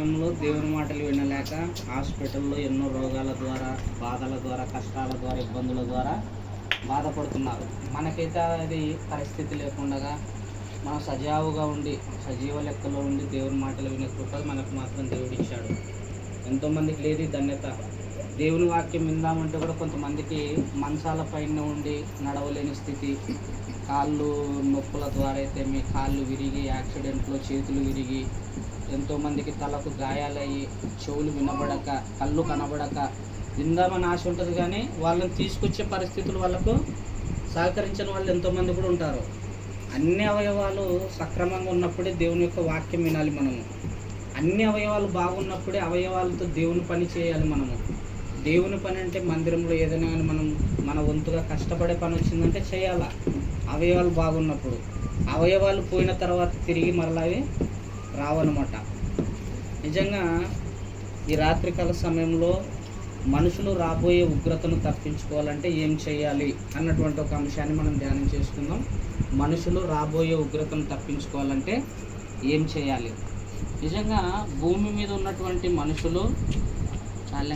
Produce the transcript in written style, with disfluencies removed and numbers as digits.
కాలంలో దేవుని మాటలు వినలేక హాస్పిటల్లో ఎన్నో రోగాల ద్వారా, బాధల ద్వారా, కష్టాల ద్వారా, ఇబ్బందుల ద్వారా బాధపడుతున్నారు. మనకైతే అది పరిస్థితి లేకుండా మనం సజావుగా ఉండి, సజీవ లెక్కలో ఉండి దేవుని మాటలు వినే కృప మనకు మాత్రం దేవుడు ఇచ్చాడు. ఎంతోమందికి లేదు ఈ ధన్యత. దేవుని వాక్యం విందామంటే కూడా కొంతమందికి మంచాల పైన ఉండి నడవలేని స్థితి, కాళ్ళు నొప్పుల ద్వారా అయితే మీ కాళ్ళు విరిగి, యాక్సిడెంట్లో చేతులు విరిగి, ఎంతోమందికి తలకు గాయాలయ్యి, చెవులు వినబడక, కళ్ళు కనబడక విందామని ఆశ ఉంటుంది, కానీ వాళ్ళని తీసుకొచ్చే పరిస్థితులు వాళ్ళకు సహకరించిన వాళ్ళు ఎంతోమంది కూడా ఉంటారు. అన్ని అవయవాలు సక్రమంగా ఉన్నప్పుడే దేవుని యొక్క వాక్యం వినాలి మనము. అన్ని అవయవాలు బాగున్నప్పుడే అవయవాలతో దేవుని పని చేయాలి మనము. దేవుని పని అంటే మందిరంలో ఏదైనా కానీ మనం మన వంతుగా కష్టపడే పని వచ్చిందంటే చేయాలా, అవయవాలు బాగున్నప్పుడు. అవయవాలు పోయిన తర్వాత తిరిగి మరలా అవి రావన్నమాట. నిజంగా ఈ రాత్రికాల సమయంలో మనుషులు రాబోయే ఉగ్రతను తప్పించుకోవాలంటే ఏం చేయాలి అన్నటువంటి ఒక అంశాన్ని మనం ధ్యానం చేసుకుందాం. మనుషులు రాబోయే ఉగ్రతను తప్పించుకోవాలంటే ఏం చేయాలి? నిజంగా భూమి మీద ఉన్నటువంటి మనుషులు చాలా